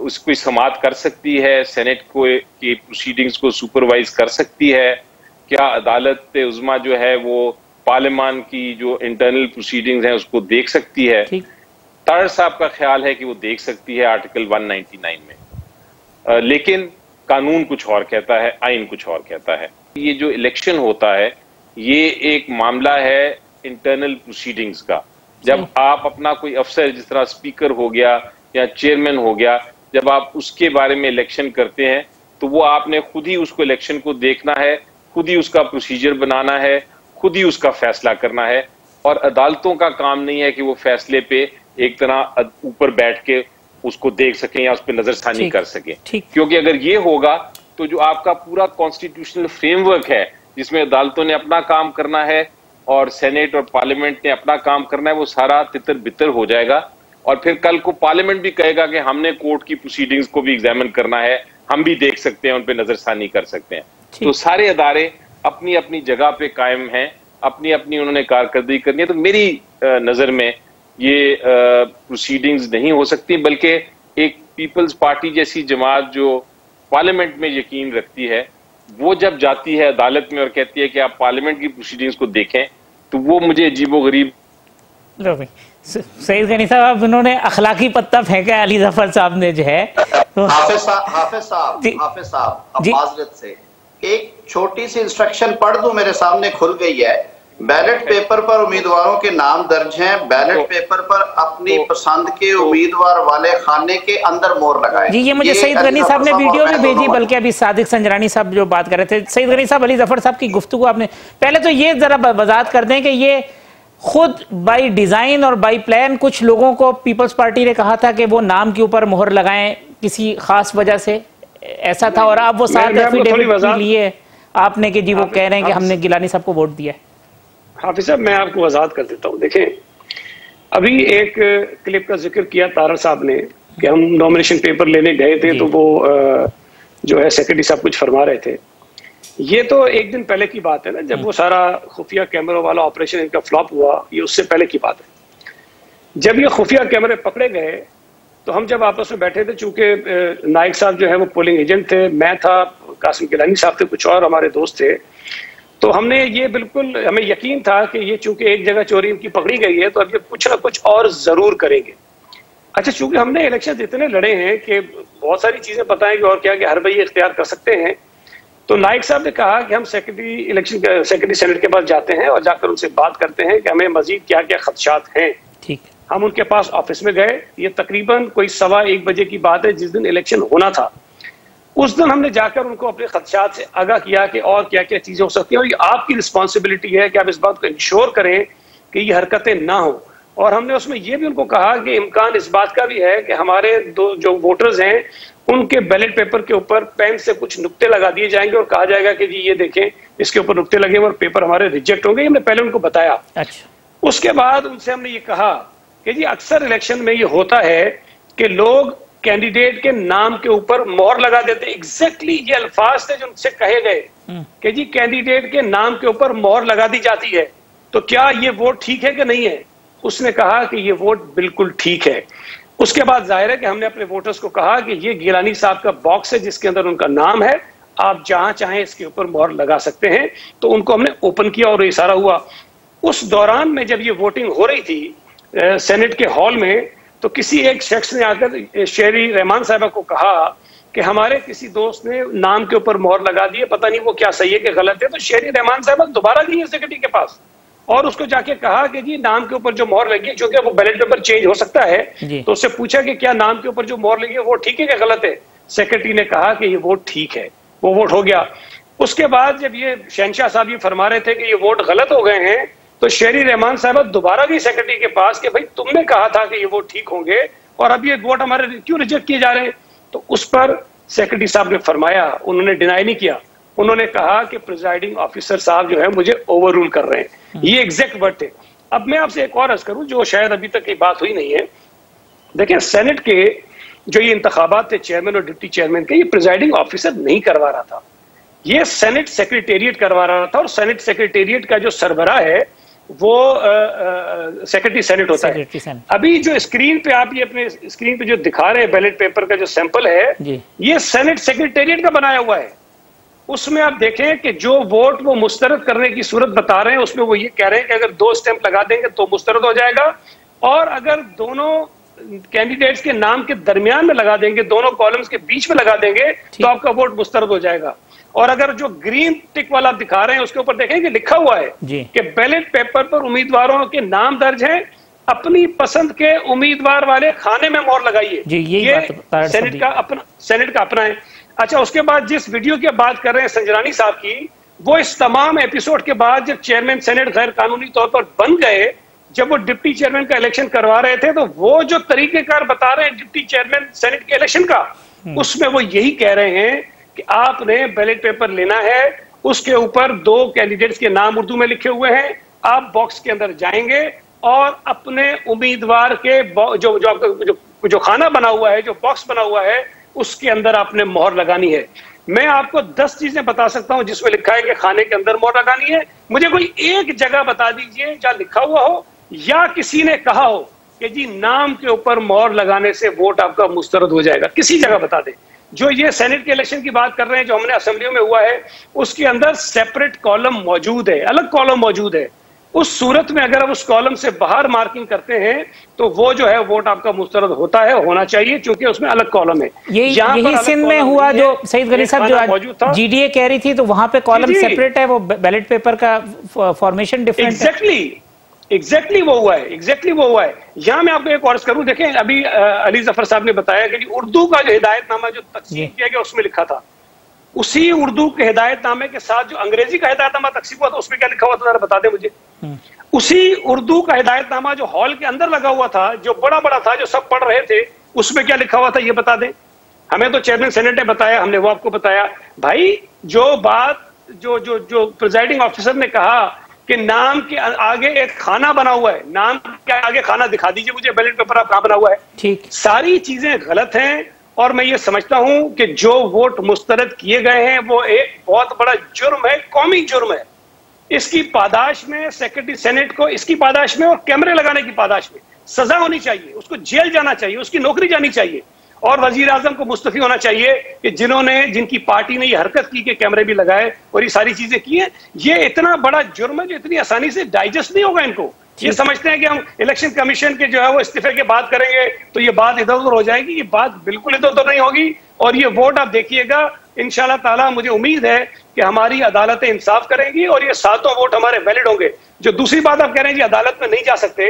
उसको समाअत कर सकती है, सेनेट को की प्रोसीडिंग्स को सुपरवाइज कर सकती है, क्या अदालत उज़्मा जो है वो पार्लियामान की जो इंटरनल प्रोसीडिंग्स हैं उसको देख सकती है। तारड़ साहब का ख्याल है कि वो देख सकती है आर्टिकल 199 में, लेकिन कानून कुछ और कहता है, आइन कुछ और कहता है। ये जो इलेक्शन होता है ये एक मामला है इंटरनल प्रोसीडिंग्स का। जब आप अपना कोई अफसर, जिस तरह स्पीकर हो गया या चेयरमैन हो गया, जब आप उसके बारे में इलेक्शन करते हैं तो वो आपने खुद ही उसको इलेक्शन को देखना है, खुद ही उसका प्रोसीजर बनाना है, खुद ही उसका फैसला करना है, और अदालतों का काम नहीं है कि वो फैसले पे एक तरह ऊपर बैठ के उसको देख सकें या उस पर नजरसानी कर सकें। क्योंकि अगर ये होगा तो जो आपका पूरा कॉन्स्टिट्यूशनल फ्रेमवर्क है जिसमें अदालतों ने अपना काम करना है और सेनेट और पार्लियामेंट ने अपना काम करना है, वो सारा तितर बितर हो जाएगा। और फिर कल को पार्लियामेंट भी कहेगा कि हमने कोर्ट की प्रोसीडिंग्स को भी एग्जामिन करना है, हम भी देख सकते हैं, उन पर नजरसानी कर सकते हैं। तो सारे अदारे अपनी अपनी जगह पे कायम हैं, अपनी अपनी उन्होंने कारकर्दगी करनी है। तो मेरी नजर में ये प्रोसीडिंग्स नहीं हो सकती, बल्कि एक पीपल्स पार्टी जैसी जमात जो पार्लियामेंट में यकीन रखती है, वो जब जाती है अदालत में और कहती है कि आप पार्लियामेंट की प्रोसीडिंग्स को देखें, तो वो मुझे अजीबोगरीब। सईद गनी साहब, अब उन्होंने अखलाकी पत्ता फेंका अली जफर साहब ने जो है। तो हाफिज साहब अब माजरत से एक छोटी सी इंस्ट्रक्शन पढ़ दूं, मेरे सामने खुल गई है। बैलेट पेपर पर उम्मीदवारों के नाम दर्ज हैं, बैलेट पेपर पर अपनी पसंद के उम्मीदवार वाले खाने के अंदर मोहर लगाएं। जी, ये मुझे सईद गनी साहब ने वीडियो भी भेजी, बल्कि अभी सादिक संजरानी साहब जो बात कर रहे थे। सईद गनी साहब, अली जफर साहब की गुफ्तगू आपने पहले तो ये जरा वजाहत कर दें कि ये खुद बाई डिजाइन और बाई प्लान कुछ लोगों को पीपल्स पार्टी ने कहा था कि वो नाम के ऊपर मोहर लगाएं किसी खास वजह से, ऐसा था, और आप वो साथ एफिडेविट लिए आपने कि जी वो कह रहे हैं कि हमने गिलानी साहब को वोट दिया है। हाफिज साहब, मैं आपको वजाहत कर देता हूँ। देखें, अभी एक क्लिप का जिक्र किया तारड़ साहब ने कि हम नॉमिनेशन पेपर लेने गए थे तो वो जो है सेक्रेटरी साहब कुछ फरमा रहे थे। ये तो एक दिन पहले की बात है ना, जब वो सारा खुफिया कैमरों वाला ऑपरेशन इनका फ्लॉप हुआ, ये उससे पहले की बात है। जब ये खुफिया कैमरे पकड़े गए तो हम जब आपस में बैठे थे, चूंकि नाइक साहब जो है वो पोलिंग एजेंट थे, मैं था, कासिम गिलानी साहब थे, कुछ और हमारे दोस्त थे, तो हमने ये बिल्कुल हमें यकीन था कि ये चूंकि एक जगह चोरी इनकी पकड़ी गई है तो अब ये कुछ ना कुछ और जरूर करेंगे। अच्छा, चूंकि हमने इलेक्शन इतने लड़े हैं कि बहुत सारी चीजें पता है कि और क्या कि हर भाई इख्तियार कर सकते हैं, तो नाइक साहब ने कहा कि हम सेक्रेटरी सेनेट के पास जाते हैं और जाकर उनसे बात करते हैं कि हमें मजीद क्या क्या खदशात हैं। ठीक, हम उनके पास ऑफिस में गए, ये तकरीबन कोई 1:15 बजे की बात है, जिस दिन इलेक्शन होना था। उस दिन हमने जाकर उनको अपने खदशात से आगाह किया कि और क्या क्या चीजें हो सकती हैं, और ये आपकी रिस्पॉन्सिबिलिटी है कि आप इस बात को इंश्योर करें कि ये हरकतें ना हो। और हमने उसमें यह भी उनको कहा कि इम्कान इस बात का भी है कि हमारे दो जो वोटर्स हैं उनके बैलेट पेपर के ऊपर पेन से कुछ नुक्ते लगा दिए जाएंगे और कहा जाएगा कि जी ये देखें इसके ऊपर नुक्ते लगे और पेपर हमारे रिजेक्ट होंगे। हमने पहले उनको बताया। अच्छा, उसके बाद उनसे हमने ये कहा कि जी अक्सर इलेक्शन में ये होता है कि लोग कैंडिडेट के नाम के ऊपर मोहर लगा देते। एग्जैक्टली ये अल्फाज थे जो उनसे कहे गए कि जी कैंडिडेट के नाम के ऊपर मोहर लगा दी जाती है, तो क्या ये वोट ठीक है कि नहीं है? उसने कहा कि ये वोट बिल्कुल ठीक है। उसके बाद जाहिर है कि हमने अपने वोटर्स को कहा कि ये गिलानी साहब का बॉक्स है जिसके अंदर उनका नाम है, आप जहां चाहें इसके ऊपर मोहर लगा सकते हैं। तो उनको हमने ओपन किया और ये सारा हुआ। उस दौरान में जब ये वोटिंग हो रही थी सेनेट के हॉल में, तो किसी एक शख्स ने आकर शेरी रहमान साहबा को कहा कि हमारे किसी दोस्त ने नाम के ऊपर मोहर लगा दी है, पता नहीं वो क्या सही है कि गलत है। तो शेरी रहमान साहबा दोबारा गई सेक्रेटरी के पास और उसको जाके कहा कि जी नाम के ऊपर जो मोहर लगी है, क्योंकि वो बैलेट पेपर चेंज हो सकता है, तो उससे पूछा कि क्या नाम के ऊपर जो मोहर लगी है वो ठीक है कि गलत है। सेक्रेटरी ने कहा कि ये वोट ठीक है, वो वोट हो गया। उसके बाद जब ये शहनशाह साहब ये फरमा रहे थे कि ये वोट गलत हो गए हैं, तो शेरी रहमान साहब दोबारा गई सेक्रेटरी के पास कि भाई तुमने कहा था कि ये वोट ठीक होंगे और अब ये वोट हमारे क्यों रिजेक्ट किए जा रहे हैं। तो उस पर सेक्रेटरी साहब ने फरमाया, उन्होंने डिनाई नहीं किया, उन्होंने कहा कि प्रिजाइडिंग ऑफिसर साहब जो है मुझे ओवर रूल कर रहे हैं। ये एग्जैक्ट वर्ड थे। अब मैं आपसे एक और अर्ज करूं जो शायद अभी तक की बात हुई नहीं है। देखिए, सेनेट के जो ये इंतखाबात थे चेयरमैन और डिप्टी चेयरमैन के, ये प्रिजाइडिंग ऑफिसर नहीं करवा रहा था, ये सेनेट सेक्रेटेरिएट करवा रहा था। और सेनेट सेक्रेटेरिएट का जो सरबराह है वो सेक्रेटरी सेनेट होता है। अभी जो स्क्रीन पे आप ये अपने स्क्रीन पे जो दिखा रहे हैं बैलेट पेपर का जो सैंपल है, ये सेनेट सेक्रेटेरिएट का बनाया हुआ है। उसमें आप देखें कि जो वोट वो मुस्तरद करने की सूरत बता रहे हैं, उसमें वो ये कह रहे हैं कि अगर 2 स्टैंप लगा देंगे तो मुस्तरद हो जाएगा, और अगर दोनों कैंडिडेट्स के नाम के दरमियान में लगा देंगे, दोनों कॉलम्स के बीच में लगा देंगे, तो आपका वोट मुस्तरद हो जाएगा। और अगर जो ग्रीन टिक वाला आप दिखा रहे हैं उसके ऊपर देखें कि लिखा हुआ है कि बैलेट पेपर पर उम्मीदवारों के नाम दर्ज हैं, अपनी पसंद के उम्मीदवार वाले खाने में मोहर लगाइए। ये सेनेट का अपना है। अच्छा, उसके बाद जिस वीडियो की बात कर रहे हैं संजरानी साहब की, वो इस तमाम एपिसोड के बाद जब चेयरमैन सेनेट गैर कानूनी तौर पर बन गए, जब वो डिप्टी चेयरमैन का इलेक्शन करवा रहे थे, तो वो जो तरीकेकार बता रहे हैं डिप्टी चेयरमैन सेनेट के इलेक्शन का, उसमें वो यही कह रहे हैं कि आपने बैलेट पेपर लेना है, उसके ऊपर 2 कैंडिडेट्स के नाम उर्दू में लिखे हुए हैं, आप बॉक्स के अंदर जाएंगे और अपने उम्मीदवार के जो खाना बना हुआ है, जो बॉक्स बना हुआ है, उसके अंदर आपने मोहर लगानी है। मैं आपको 10 चीजें बता सकता हूं जिसमें लिखा है कि खाने के अंदर मोहर लगानी है। मुझे कोई एक जगह बता दीजिए जहां लिखा हुआ हो या किसी ने कहा हो कि जी नाम के ऊपर मोहर लगाने से वोट आपका मुस्तरद हो जाएगा। किसी जगह बता दें। जो ये सेनेट के इलेक्शन की बात कर रहे हैं, जो हमने असेंबलियों में हुआ है, उसके अंदर सेपरेट कॉलम मौजूद है, अलग कॉलम मौजूद है। उस सूरत में अगर आप उस कॉलम से बाहर मार्किंग करते हैं तो वो जो है वोट आपका मुस्तरद होता है, होना चाहिए, क्योंकि उसमें अलग कॉलम है। यही सिंध में हुआ जो सईद गनी साहब जो जीडीए कह रही थी, तो वहां पे कॉलम सेपरेट है, वो बैलेट पेपर का फॉर्मेशन डिफरेंट है। एग्जैक्टली वो हुआ है। यहाँ मैं आपको एक और करूं, देखें अभी अली जफर साहब ने बताया कि उर्दू का जो हिदायतनामा जो तकसीम किया गया उसमें लिखा था, उसी उर्दू के हिदायतनामे के साथ जो अंग्रेजी का हिदायतनामा तकसीम हुआ था उसमें क्या लिखा हुआ था, जरा बता दें मुझे। उसी उर्दू का हिदायतनामा जो हॉल के अंदर लगा हुआ था, जो बड़ा बड़ा था, जो सब पढ़ रहे थे, उसमें क्या लिखा हुआ था ये बता दें। हमें तो चेयरमैन सेनेट ने बताया, हमने वो आपको बताया। भाई जो बात जो प्रिजाइडिंग ऑफिसर ने कहा कि नाम के आगे एक खाना बना हुआ है, नाम के आगे खाना दिखा दीजिए मुझे बैलेट पेपर आप कहां बना हुआ है। ठीक, सारी चीजें गलत हैं। और मैं ये समझता हूं कि जो वोट मुस्तरद किए गए हैं वो एक बहुत बड़ा जुर्म है, कौमी जुर्म है। इसकी पादाश में सेक्रेटरी सेनेट को, इसकी पादाश में और कैमरे लगाने की पादाश में सजा होनी चाहिए, उसको जेल जाना चाहिए, उसकी नौकरी जानी चाहिए। और वजीर आजम को मुस्तफी होना चाहिए कि जिनकी पार्टी ने ये हरकत की कि कैमरे भी लगाए और ये सारी चीजें की हैं। ये इतना बड़ा जुर्म है जो इतनी आसानी से डाइजेस्ट नहीं होगा इनको। ये समझते हैं कि हम इलेक्शन कमीशन के जो है वो इस्तीफे की बात करेंगे तो ये बात इधर उधर हो जाएगी। ये बात बिल्कुल इधर उधर नहीं होगी। और ये वोट आप देखिएगा, इंशाल्लाह ताला मुझे उम्मीद है कि हमारी अदालतें इंसाफ करेंगी और ये 7 वोट हमारे वैलिड होंगे। जो दूसरी बात आप कह रहे हैं जी अदालत में नहीं जा सकते,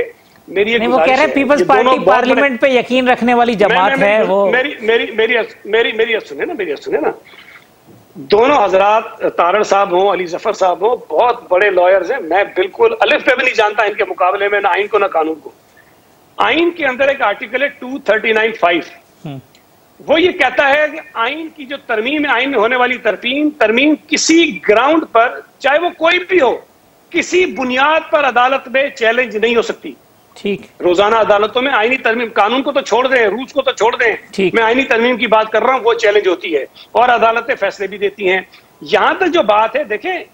मेरी वो कह रहे हैं पीपल्स पार्टी पार्लियामेंट पे यकीन रखने वाली जमात है वो। मेरी सुने ना। दोनों हजरात, तारड़ साहब हो, अली जफर साहब हो, बहुत बड़े लॉयर्स हैं। मैं बिल्कुल अलिफ पे भी नहीं जानता इनके मुकाबले में, ना आइन को ना कानून को। आइन के अंदर एक आर्टिकल है 239(5), वो ये कहता है कि आइन की जो तरमीम है, आइन में होने वाली तरमीम किसी ग्राउंड पर, चाहे वो कोई भी हो, किसी बुनियाद पर अदालत में चैलेंज नहीं हो सकती। ठीक, रोजाना अदालतों में आईनी तरमीम, कानून को तो छोड़ दें, रूल्स को तो छोड़ दें, मैं आईनी तरमीम की बात कर रहा हूं, वो चैलेंज होती है और अदालतें फैसले भी देती हैं। यहां तक जो बात है, देखें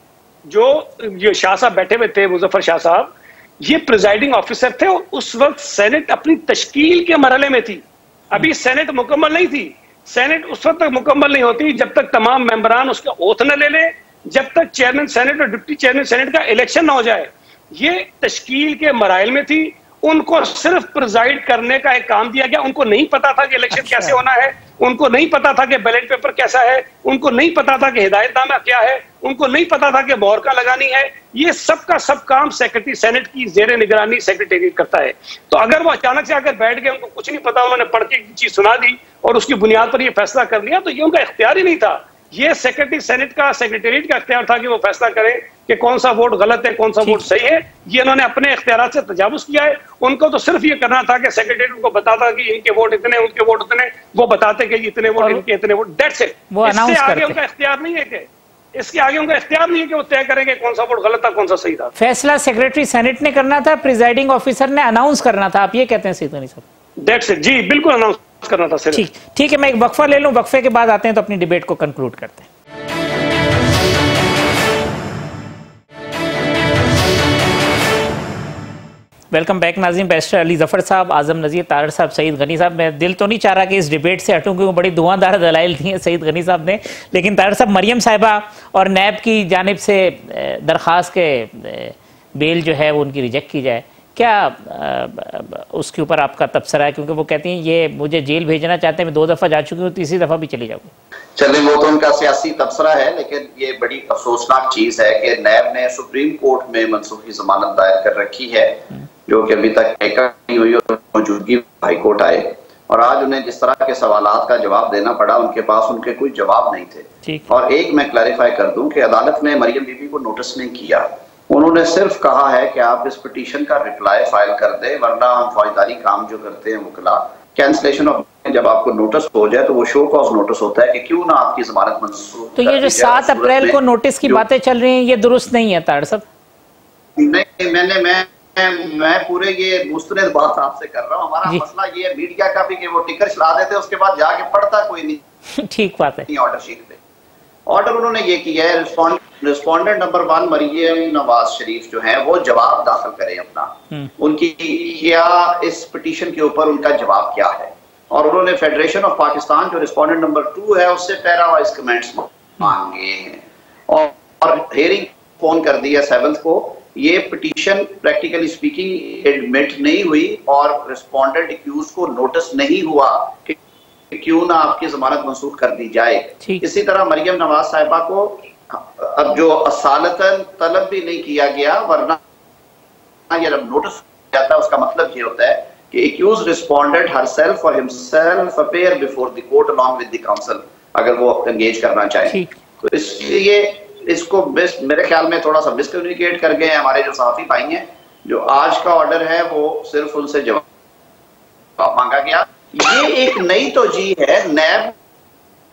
जो शाह साहब बैठे हुए थे, मुजफ्फर शाह साहब, ये प्रिजाइडिंग ऑफिसर थे और उस वक्त सेनेट अपनी तश्कील के मरहले में थी। अभी सेनेट मुकम्मल नहीं थी। सेनेट उस वक्त तक मुकम्मल नहीं होती जब तक तमाम मेंबरान उसका ओथ न ले लें, जब तक चेयरमैन सेनेट और डिप्टी चेयरमैन सेनेट का इलेक्शन ना हो जाए। ये तश्कील के मराइल में थी। उनको सिर्फ प्रिजाइड करने का एक काम दिया गया। उनको नहीं पता था कि इलेक्शन कैसे होना है। उनको नहीं पता था कि बैलेट पेपर कैसा है, उनको नहीं पता था कि हिदायतनामा क्या है, उनको नहीं पता था कि मोहरका लगानी है। ये सब का सब काम सेक्रेटरी सेनेट की जेर निगरानी सेक्रेटेरिएट करता है। तो अगर वो अचानक से आकर बैठ गए, उनको कुछ नहीं पता, उन्होंने पढ़ के चीज सुना दी और उसकी बुनियाद पर ये फैसला कर लिया, तो ये उनका इख्तियार ही नहीं था। ये सेक्रेटरी सेनेट का, सेक्रेटेरिएट का इख्तियार था कि वो फैसला करें कि कौन सा वोट गलत है, कौन सा वोट सही है। ये इन्होंने अपने इख्तियारात से तजावुज किया है। उनको तो सिर्फ ये करना था कि सेक्रेटेरिएट को बताता कि इनके वोट इतने, उनके वोट इतने, वो बताते कि इतने वोट, इनके इतने वोट, दैट्स इट। इससे आगे उनका इख्तियार नहीं है कि इसके आगे उनका इख्तियार नहीं है कि वो तय करेंगे कौन सा वोट गलत था, कौन सा सही था। फैसला सेक्रेटरी सेनेट ने करना था, प्रिजाइडिंग ऑफिसर ने अनाउंस करना था, आप ये कहते हैं सईद गनी साहब? दैट्स इट जी, बिल्कुल अनाउंस करना था। ठीक है, मैं एक वक्फा ले लूं, वक्फे के बाद आते हैं तो अपनी डिबेट को कंक्लूड करते हैं। वेलकम बैक नाज़रीन। बैरिस्टर अली ज़फ़र साहब, आज़म नज़ीर, तारड़ साहब, सईद गनी साहब। मैं दिल तो नहीं चाह रहा कि इस डिबेट से हटूं क्योंकि बड़ी धुआंधार दलाइल दी हैं सईद गनी साहब ने, लेकिन तारड़ साहब, मरियम साहिबा और नैब की जानिब से दरख्वास्त के बेल जो है वो उनकी रिजेक्ट की जाए, क्या उसके ऊपर आपका तबसरा है? क्योंकि वो कहती हैं ये मुझे जेल भेजना चाहते हैं, मैं 2 दफ़ा जा चुकी हूँ, तीसरी दफ़ा भी चली जाऊँगी। चलिए, वो तो उनका सियासी तबसरा है, लेकिन ये बड़ी अफसोसनाक चीज है कि नैब ने सुप्रीम कोर्ट में मनसूखी जमानत दायर कर रखी है, जो कि अभी तक नहीं हुई और मौजूदगी हाई कोर्ट आए, और आज उन्हें जिस तरह के सवालात का जवाब देना पड़ा, उनके पास उनके कोई जवाब नहीं थे। और एक मैं क्लैरिफाई कर दूं कि अदालत ने मरियम बीबी को नोटिस नहीं किया, उन्होंने सिर्फ कहा है कि आप इस पिटीशन का रिप्लाई फाइल कर दे, वरना हम फौजदारी काम जो करते हैं वकला, कैंसलेशन ऑफ, जब आपको नोटिस हो जाए तो वो शो कॉज नोटिस होता है कि क्यों ना आपकी जमानत मंसूख। तो ये जो 7 अप्रैल को नोटिस की बातें चल रही हैं, ये दुरुस्त नहीं है तारड़ साहब? नहीं, मैं पूरे ये मुस्तनद बात आपसे कर रहा हूँ। हमारा मसला ये है मीडिया का भी कि वो टिकर चला देते, उसके बाद जाके पढ़ता कोई नहीं। ठीक बात है। ऑर्डर शीट पे ऑर्डर उन्होंने ये किया है, रिस्पोंडेंट नंबर 1 मरियम नवाज शरीफ जो है वो जवाब दाखिल करें अपना, उनकी क्या इस पिटीशन के ऊपर उनका जवाब क्या है। और उन्होंने फेडरेशन ऑफ पाकिस्तान जो रिस्पोंडेंट नंबर 2 है उससे पैरावाइज कमेंट्स मांगे हैं, और हियरिंग फोन कर दिया 7 को। ये पिटीशन प्रैक्टिकली स्पीकिंग एडमिट नहीं हुई और रिस्पोंडेंट एक्यूज को नोटिस नहीं हुआ कि क्यों ना आपकी जमानत मंसूख कर दी जाए। इसी तरह मरियम नवाज साहिबा को अब जो असालतन तलब भी नहीं किया गया, वरना ये जब नोटिस जाता है उसका मतलब ये होता है कि एक्यूज रिस्पोंडेंट हरसेल्फ और himself appear before the court along with the council, अगर वो एंगेज करना चाहे। तो इसलिए इसको मेरे ख्याल में थोड़ा सा मिसकम्युनिकेट कर गए हमारे जो सहाफी भाई हैं। जो आज का ऑर्डर है वो सिर्फ उनसे जवाब मांगा गया। ये एक नई तोजीह है, नैब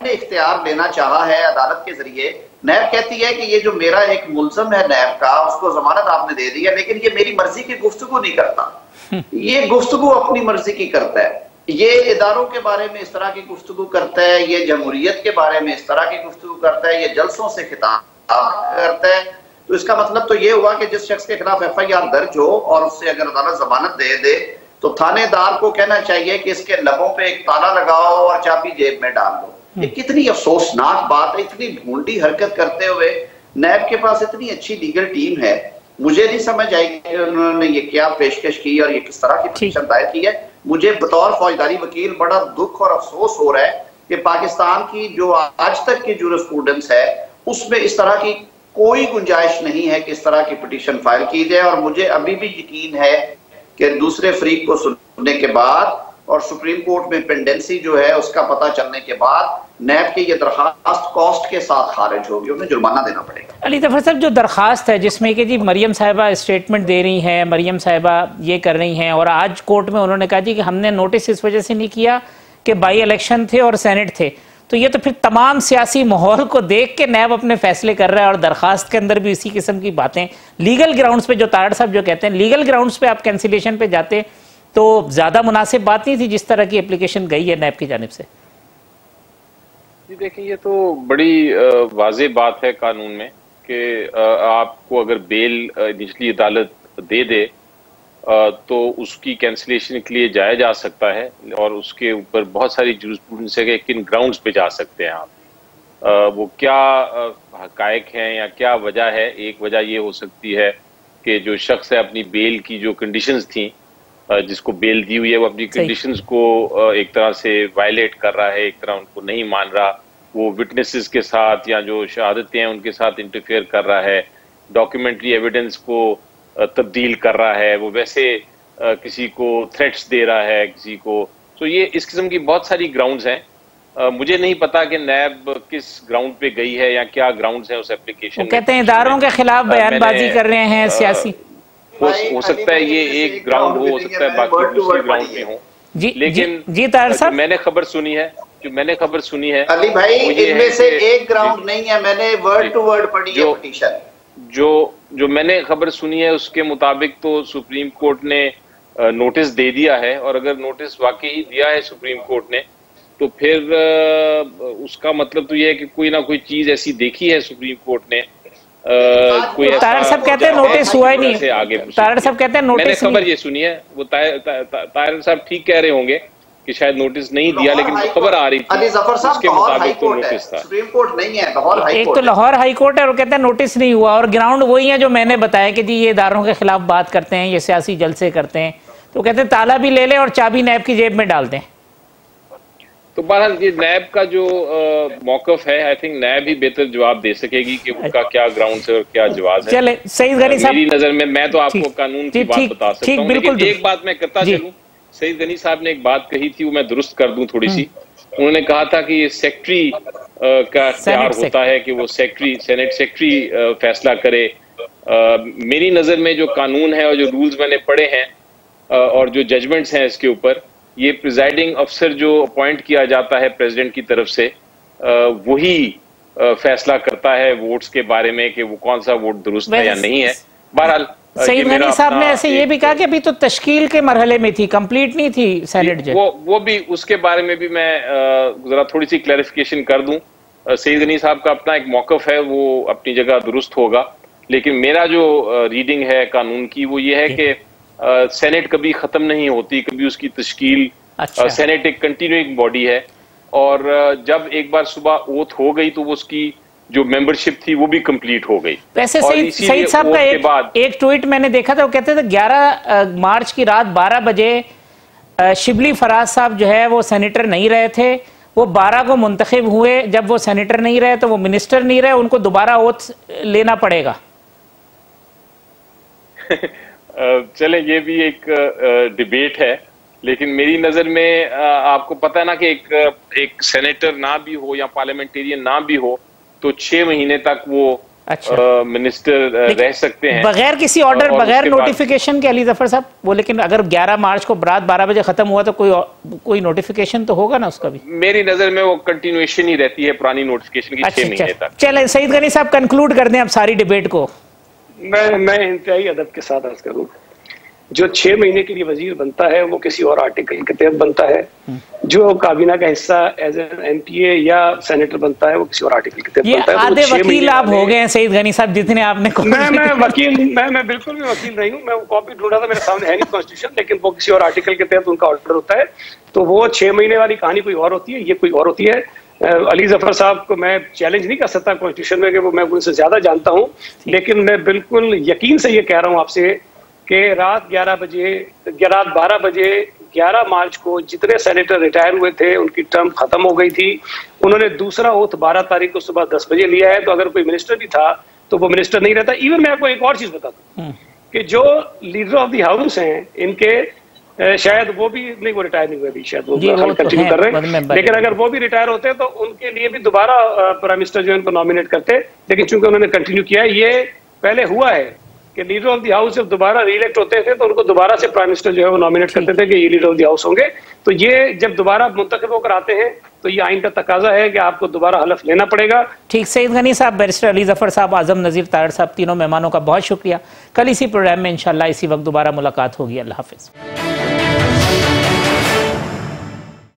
ने इख्तियार लेना चाहा है अदालत के जरिए। नैब कहती है कि ये जो मेरा एक मुलजम है नैब का, उसको जमानत आपने दे दी है, लेकिन ये मेरी मर्जी की गुफ्तगू नहीं करता, ये गुफ्तगू अपनी मर्जी की करता है। ये इदारों के बारे में इस तरह की गुफ्तगू करता है, ये जमहूरियत के बारे में इस तरह की गुफ्तगू करता है, ये जलसों से खिताब करता है। तो इसका मतलब तो ये हुआ कि जिस शख्स के खिलाफ FIR दर्ज हो और उससे अगर अदालत जमानत दे तो थानेदार को कहना चाहिए कि इसके लबों पे एक ताला लगाओ और चाबी जेब में डाल दो। ये कितनी अफसोसनाक बात है। इतनी भूंडी हरकत करते हुए नैब के पास इतनी अच्छी लीगल टीम है, मुझे नहीं समझ आई कि उन्होंने ये क्या पेशकश की और ये किस तरह की पिटीशन दायर की है। मुझे बतौर फौजदारी वकील बड़ा दुख और अफसोस हो रहा है कि पाकिस्तान की जो आज तक की जूरिस्प्रूडेंस है उसमें इस तरह की कोई गुंजाइश नहीं है कि इस तरह की पिटीशन फाइल की जाए। और मुझे अभी भी यकीन है कि दूसरे फरीक को सुनने के बाद और सुप्रीम कोर्ट में पेंडेंसी जो है उसका पता चलने के बाद नैब की ये दरखास्त कॉस्ट के साथ खारिज होगी, उन्हें जुर्माना देना पड़ेगा। अली ज़फ़र साहब, जो दरखास्त है जिसमें कि जी मरियम साहिबा स्टेटमेंट दे रही हैं, मरियम साहिबा ये कर रही हैं, और आज कोर्ट में उन्होंने कहा जी कि हमने नोटिस इस वजह से नहीं किया कि बाई इलेक्शन थे और सेनेट थे, तो ये तो फिर तमाम सियासी माहौल को देख के नैब अपने फैसले कर रहा है और दरखास्त के अंदर भी इसी किस्म की बातें लीगल ग्राउंड्स पे, जो तारड़ साहब जो कहते हैं लीगल ग्राउंड्स पे आप कैंसिलेशन पे जाते तो ज़्यादा मुनासिब बात नहीं थी जिस तरह की एप्लीकेशन गई है नैब की जानिब से। जी देखिए, ये तो बड़ी वाज़ेह बात है कानून में कि आपको अगर बेल निचली अदालत दे दे तो उसकी कैंसिलेशन के लिए जाया जा सकता है और उसके ऊपर बहुत सारी जूरिस्प्रूडेंस है कि किन ग्राउंड्स पे जा सकते हैं आप। वो क्या हकायक हैं या क्या वजह है। एक वजह ये हो सकती है कि जो शख्स है अपनी बेल की जो कंडीशंस थी जिसको बेल दी हुई है वो अपनी कंडीशंस को एक तरह से वायलेट कर रहा है, एक तरह उनको नहीं मान रहा, वो विटनेसेस के साथ या जो शहादतें हैं उनके साथ इंटरफेयर कर रहा है, डॉक्यूमेंट्री एविडेंस को तब्दील कर रहा है, वो वैसे किसी को थ्रेट्स दे रहा है किसी को। तो ये इस किस्म की बहुत सारी ग्राउंड्स हैं। मुझे नहीं पता कि नैब किस ग्राउंड पे गई है या क्या ग्राउंड्स हैं उस एप्लीकेशन में। कहते हैं इदारों के खिलाफ बयानबाजी कर रहे हैं सियासी। हो सकता है ये एक ग्राउंड हो सकता है बाकी दूसरे ग्राउंड में हो। लेकिन जी ताहिर साहब, मैंने खबर सुनी है अली भाई, इनमें से एक ग्राउंड नहीं है, मैंने वर्ड टू वर्ड पढ़ी है पिटीशन। जो मैंने खबर सुनी है उसके मुताबिक तो सुप्रीम कोर्ट ने नोटिस दे दिया है, और अगर नोटिस वाकई ही दिया है सुप्रीम कोर्ट ने तो फिर उसका मतलब तो यह है कि कोई ना कोई चीज ऐसी देखी है सुप्रीम कोर्ट ने। कोई तारड़ साहब कहते हैं नोटिस हुआ ही नहीं। तारड़ साहब कहते हैं नोटिस, मैंने खबर ये सुनी है, वो तारड़ साहब ठीक कह रहे होंगे कि शायद नोटिस नहीं दिया, लेकिन खबर आ रही थी उसके मुताबिक तो नोटिस था। सुप्रीम कोर्ट नहीं है, लाहौर हाई एक कोर्ट तो लाहौर हाई कोर्ट है और कहते हैं नोटिस नहीं हुआ, और ग्राउंड वही है जो मैंने बताया कि जी ये इदारों के खिलाफ बात करते हैं, ये सियासी जलसे करते हैं, तो कहते हैं ताला भी ले लें और चाबी नैब की जेब में डाल दें। तो बहरहाल ये नैब का जो मौकफ है, आई थिंक नैब ही बेहतर जवाब दे सकेगी कि उनका क्या ग्राउंड है और क्या जवाब है। चले सईद गनी साहब, मेरी नजर में, मैं तो आपको कानून की बात बता सकता हूँ, लेकिन एक बात मैं करता चलूं, सईद गनी साहब ने एक बात कही थी, वो मैं दुरुस्त कर दूं थोड़ी सी। उन्होंने कहा था कि ये सेक्रेटरी का इख्तियार होता है कि वो सेनेट सेक्रेटरी फैसला करे। मेरी नजर में जो कानून है और जो रूल्स मैंने पढ़े हैं और जो जजमेंट्स हैं इसके ऊपर, ये प्रिजाइडिंग अफसर जो अपॉइंट किया जाता है प्रेसिडेंट की तरफ से, वही फैसला करता है वोट्स के बारे में कि वो कौन सा वोट दुरुस्त है या नहीं है। बहरहाल सईद गनी साहब ने ऐसे ये भी कहा कि अभी तो तश्कील के मरहले में थी, कंप्लीट नहीं थी सेनेट जो। वो भी, उसके बारे में भी मैं जरा थोड़ी सी क्लैरिफिकेशन कर दूं। सईद गनी साहब का अपना एक मौकफ है, वो अपनी जगह दुरुस्त होगा, लेकिन मेरा जो रीडिंग है कानून की वो ये है कि सेनेट कभी खत्म नहीं होती, कभी उसकी तश्कील, सेनेट एक कंटिन्यूइंग बॉडी है, और जब एक बार सुबह ओथ हो गई तो वो उसकी जो मेंबरशिप थी वो भी कंप्लीट हो गई। वैसे सईद साहब का एक ट्वीट मैंने देखा था, वो कहते थे 11 मार्च की रात 12 बजे शिबली फराज साहब जो है वो सेनेटर नहीं रहे थे, वो 12 को मुंतखब हुए, जब वो सेनेटर नहीं रहे तो वो मिनिस्टर नहीं रहे, उनको दोबारा ओथ लेना पड़ेगा। चले ये भी एक डिबेट है, लेकिन मेरी नजर में आपको पता है ना कि एक सेनेटर ना भी हो या पार्लियामेंटेरियन ना भी हो तो 6 महीने तक वो मिनिस्टर रह सकते हैं बगैर किसी ऑर्डर, बगैर नोटिफिकेशन के। अली जफर साहब वो, लेकिन अगर 11 मार्च को रात 12 बजे खत्म हुआ तो कोई नोटिफिकेशन तो होगा ना उसका भी। मेरी नजर में वो कंटिन्यूएशन ही रहती है पुरानी नोटिफिकेशन की 6 महीने तक। चले सईद गनी साहब कंक्लूड कर दें अब सारी डिबेट को। मैं इंतहाई अदब के साथ अर्ज करूं, जो 6 महीने के लिए वजीर बनता है वो किसी और आर्टिकल के तहत बनता है, जो काबीना का हिस्सा एज एन एमपीए या सेनेटर बनता है वो किसी और आर्टिकल के तहत बनता है। आधे वकील आप हो गए हैं सईद गनी साहब, जितने आपने मैं बिल्कुल भी वकील नहीं हूँ, मैं कॉपी ढूंढा था, मेरे सामने है नहीं कॉन्स्टिट्यूशन, लेकिन वो किसी और आर्टिकल के तहत उनका ऑर्डर होता है, तो वो 6 महीने वाली कहानी कोई और होती है, ये कोई और होती है। अली जफर साहब को मैं चैलेंज नहीं कर सकता कॉन्स्टिट्यूशन में कि वो मैं उनसे ज्यादा जानता हूं, लेकिन मैं बिल्कुल यकीन से ये कह रहा हूं आपसे कि रात 12 बजे 11 मार्च को जितने सेनेटर रिटायर हुए थे उनकी टर्म खत्म हो गई थी, उन्होंने दूसरा ओथ 12 तारीख को सुबह 10 बजे लिया है, तो अगर कोई मिनिस्टर भी था तो वो मिनिस्टर नहीं रहता। इवन मैं आपको एक और चीज बता दूं कि जो लीडर ऑफ द हाउस हैं इनके शायद वो भी नहीं, वो रिटायर नहीं हुए अभी, शायद वो कंटिन्यू कर रहे हैं, लेकिन अगर वो भी रिटायर होते तो उनके लिए भी दोबारा प्राइम मिनिस्टर जो इनको नॉमिनेट करते, लेकिन चूंकि उन्होंने कंटिन्यू किया है। ये पहले हुआ है कि लीडर ऑफ द हाउस जब दोबारा रीइलेक्ट होते थे तो उनको दोबारा से प्राइम मिनिस्टर जो है वो नॉमिनेट करते थे कि ये लीडर ऑफ द हाउस होंगे, तो ये जब दोबारा मुंतखब होकर आते हैं तो ये आइन का तकाजा है कि आपको दोबारा हलफ लेना पड़ेगा। ठीक, सईद गनी साहब, बैरिस्टर अली जफर साहब, आजम नजीर, तारड़ साहब, तीनों मेहमानों का बहुत शुक्रिया। कल इसी प्रोग्राम में इंशाल्लाह इसी वक्त दोबारा मुलाकात होगी। अल्लाह हाफिज।